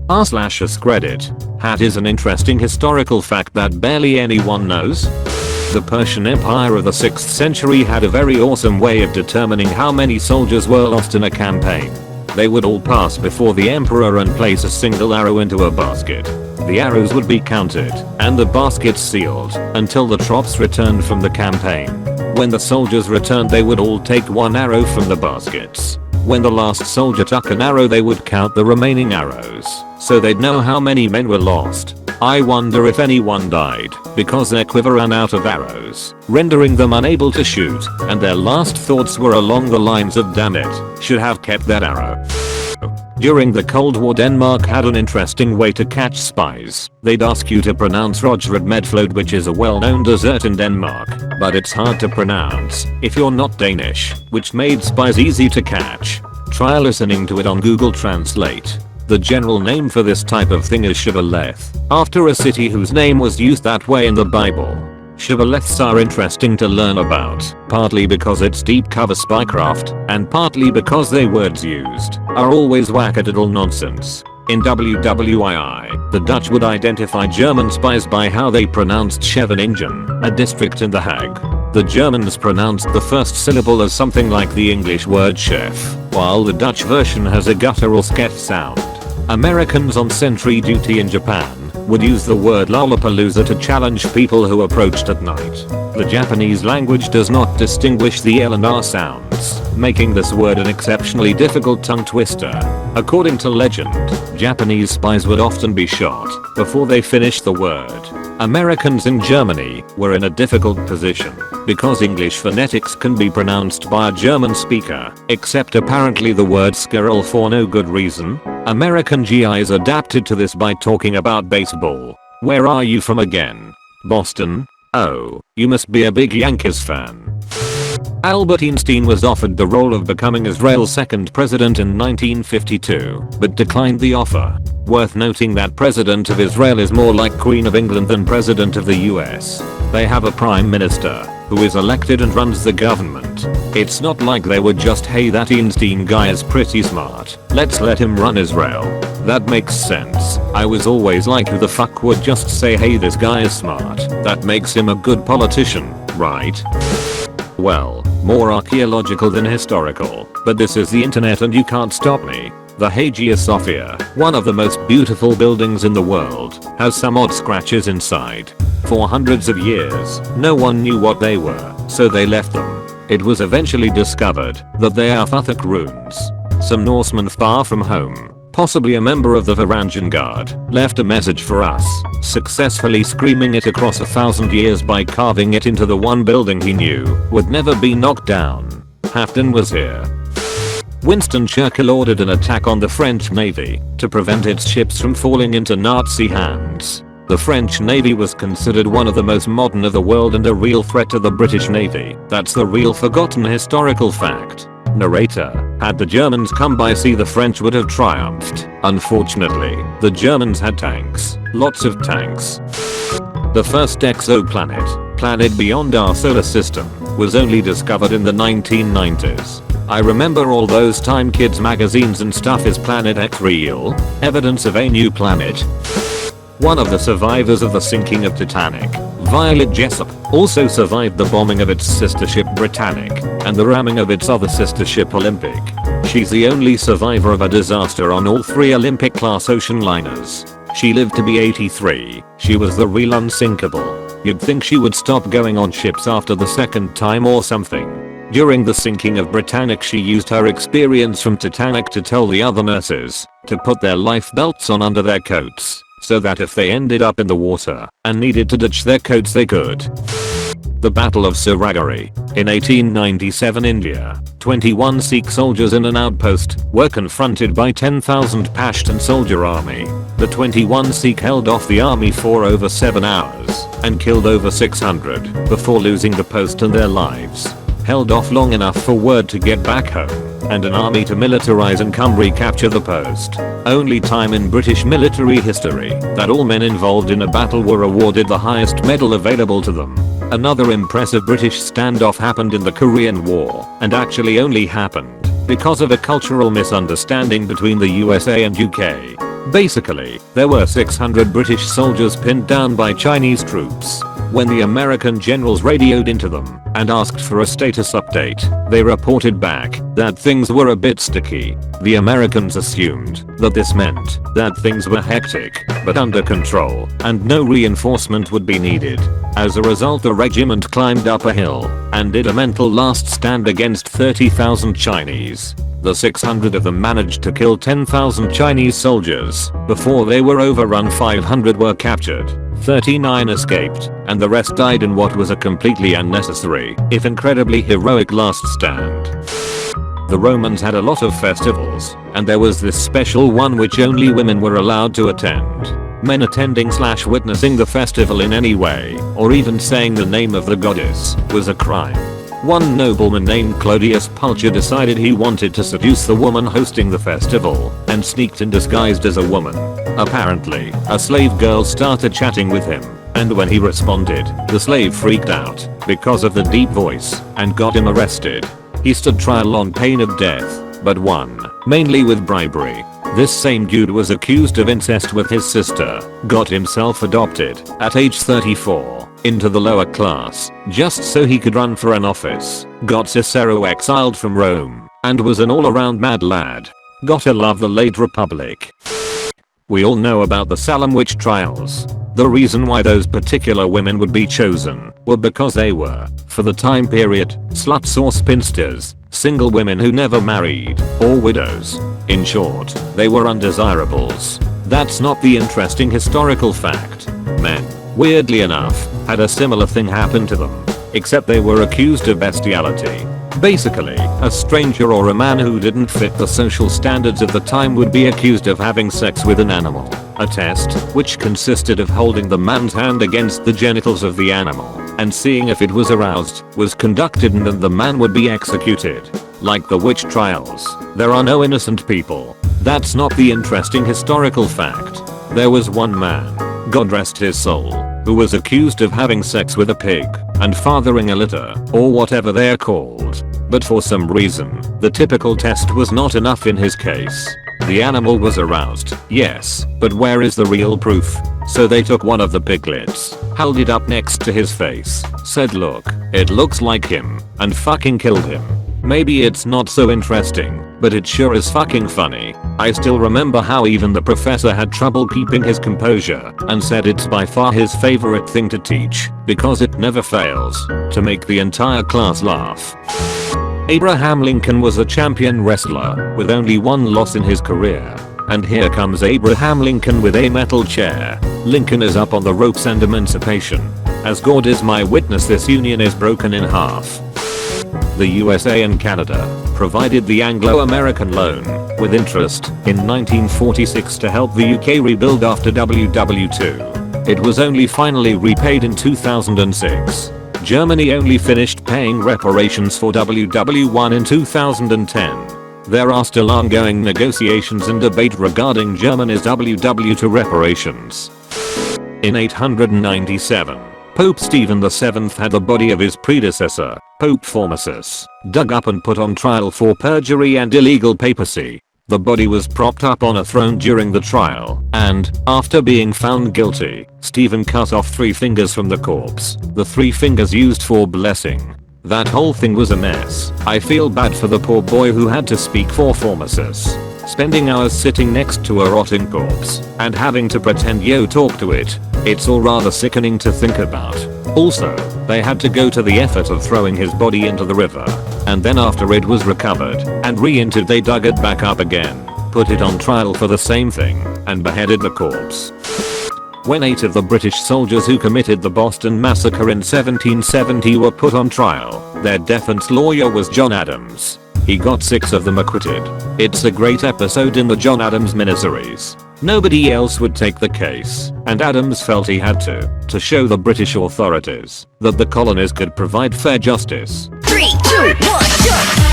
r/AskReddit. Hat is an interesting historical fact that barely anyone knows. The Persian Empire of the 6th century had a very awesome way of determining how many soldiers were lost in a campaign. They would all pass before the emperor and place a single arrow into a basket. The arrows would be counted and the baskets sealed until the troops returned from the campaign. When the soldiers returned, they would all take one arrow from the baskets. When the last soldier took an arrow, they would count the remaining arrows, so they'd know how many men were lost. I wonder if anyone died because their quiver ran out of arrows, rendering them unable to shoot, and their last thoughts were along the lines of "damn it, should have kept that arrow." During the Cold War, Denmark had an interesting way to catch spies. They'd ask you to pronounce Rojred Medflod, which is a well-known dessert in Denmark, but it's hard to pronounce if you're not Danish, which made spies easy to catch. Try listening to it on Google Translate. The general name for this type of thing is shibboleth, after a city whose name was used that way in the Bible. Shibboleths are interesting to learn about, partly because it's deep cover spycraft, and partly because the words used are always wackadoodle nonsense. In WWII, the Dutch would identify German spies by how they pronounced Scheveningen, a district in The Hague. The Germans pronounced the first syllable as something like the English word chef, while the Dutch version has a guttural sket sound. Americans on sentry duty in Japan would use the word Lollapalooza to challenge people who approached at night. The Japanese language does not distinguish the L and R sounds, making this word an exceptionally difficult tongue twister. According to legend, Japanese spies would often be shot before they finished the word. Americans in Germany were in a difficult position because English phonetics can be pronounced by a German speaker, except apparently the word squirrel for no good reason. American GIs adapted to this by talking about baseball. Where are you from again? Boston? Oh, you must be a big Yankees fan. Albert Einstein was offered the role of becoming Israel's second president in 1952, but declined the offer. Worth noting that president of Israel is more like Queen of England than president of the US. They have a prime minister who is elected and runs the government. It's not like they would just, "Hey, that Einstein guy is pretty smart, let's let him run Israel." That makes sense. I was always like, who the fuck would just say, "Hey, this guy is smart, that makes him a good politician, right?" Well, more archaeological than historical, but this is the internet and you can't stop me. The Hagia Sophia, one of the most beautiful buildings in the world, has some odd scratches inside. For hundreds of years, no one knew what they were, so they left them. It was eventually discovered that they are Futhark runes. Some Norseman far from home, possibly a member of the Varangian Guard, left a message for us, successfully screaming it across 1,000 years by carving it into the one building he knew would never be knocked down. Hafton was here. Winston Churchill ordered an attack on the French Navy to prevent its ships from falling into Nazi hands. The French Navy was considered one of the most modern of the world and a real threat to the British Navy. That's the real forgotten historical fact. Narrator: had the Germans come by sea, the French would have triumphed. Unfortunately, the Germans had tanks. Lots of tanks. The first exoplanet, planet beyond our solar system, was only discovered in the 1990s. I remember all those Time Kids magazines and stuff. Is Planet X real? Evidence of a new planet? One of the survivors of the sinking of Titanic, Violet Jessop, also survived the bombing of its sister ship Britannic and the ramming of its other sister ship Olympic. She's the only survivor of a disaster on all 3 Olympic-class ocean liners. She lived to be 83. She was the real unsinkable. You'd think she would stop going on ships after the second time or something. During the sinking of Britannic, she used her experience from Titanic to tell the other nurses to put their life belts on under their coats, so that if they ended up in the water and needed to ditch their coats, they could. The Battle of Suragari. In 1897 India, 21 Sikh soldiers in an outpost were confronted by 10,000 Pashtun soldier army. The 21 Sikh held off the army for over 7 hours and killed over 600 before losing the post and their lives. Held off long enough for word to get back home and an army to militarize and come recapture the post. Only time in British military history that all men involved in a battle were awarded the highest medal available to them. Another impressive British standoff happened in the Korean War, and actually only happened because of a cultural misunderstanding between the USA and UK. Basically, there were 600 British soldiers pinned down by Chinese troops. When the American generals radioed into them and asked for a status update, they reported back that things were a bit sticky. The Americans assumed that this meant that things were hectic but under control and no reinforcement would be needed. As a result, the regiment climbed up a hill and did a mental last stand against 30,000 Chinese. The 600 of them managed to kill 10,000 Chinese soldiers. Before they were overrun, 500 were captured, 39 escaped, and the rest died in what was a completely unnecessary, if incredibly heroic last stand. The Romans had a lot of festivals, and there was this special one which only women were allowed to attend. Men attending/witnessing the festival in any way, or even saying the name of the goddess, was a crime. One nobleman named Clodius Pulcher decided he wanted to seduce the woman hosting the festival and sneaked in disguised as a woman. Apparently, a slave girl started chatting with him, and when he responded, the slave freaked out because of the deep voice and got him arrested. He stood trial on pain of death, but won, mainly with bribery. This same dude was accused of incest with his sister, got himself adopted at age 34 into the lower class just so he could run for an office, got Cicero exiled from Rome, and was an all-around mad lad. Gotta love the late Republic. We all know about the Salem witch trials. The reason why those particular women would be chosen were because they were, for the time period, sluts or spinsters, single women who never married, or widows. In short, they were undesirables. That's not the interesting historical fact. Men, weirdly enough, had a similar thing happen to them, except they were accused of bestiality. Basically, a stranger or a man who didn't fit the social standards of the time would be accused of having sex with an animal. A test, which consisted of holding the man's hand against the genitals of the animal and seeing if it was aroused, was conducted, and then the man would be executed. Like the witch trials, there are no innocent people. That's not the interesting historical fact. There was one man, God rest his soul, who was accused of having sex with a pig and fathering a litter, or whatever they're called. But for some reason, the typical test was not enough in his case. The animal was aroused, yes, but where is the real proof? So they took one of the piglets, held it up next to his face, said look, it looks like him, and fucking killed him. Maybe it's not so interesting, but it sure is fucking funny. I still remember how even the professor had trouble keeping his composure and said it's by far his favorite thing to teach because it never fails to make the entire class laugh. Abraham Lincoln was a champion wrestler with only one loss in his career. And here comes Abraham Lincoln with a metal chair. Lincoln is up on the ropes and emancipation. As God is my witness, this union is broken in half. The USA and Canada provided the Anglo-American loan with interest in 1946 to help the UK rebuild after WW2. It was only finally repaid in 2006. Germany only finished paying reparations for WW1 in 2010. There are still ongoing negotiations and debate regarding Germany's WW2 reparations. In 897, Pope Stephen VII had the body of his predecessor, Pope Formosus, dug up and put on trial for perjury and illegal papacy. The body was propped up on a throne during the trial, and, after being found guilty, Stephen cut off 3 fingers from the corpse, the 3 fingers used for blessing. That whole thing was a mess. I feel bad for the poor boy who had to speak for Formosus, spending hours sitting next to a rotting corpse, and having to pretend yo talk to it. It's all rather sickening to think about. Also, they had to go to the effort of throwing his body into the river, and then after it was recovered and reinterred they dug it back up again, put it on trial for the same thing, and beheaded the corpse. When 8 of the British soldiers who committed the Boston Massacre in 1770 were put on trial, their defense lawyer was John Adams. He got 6 of them acquitted. It's a great episode in the John Adams miniseries. Nobody else would take the case, and Adams felt he had to show the British authorities that the colonies could provide fair justice. 3, 2, 1, jump!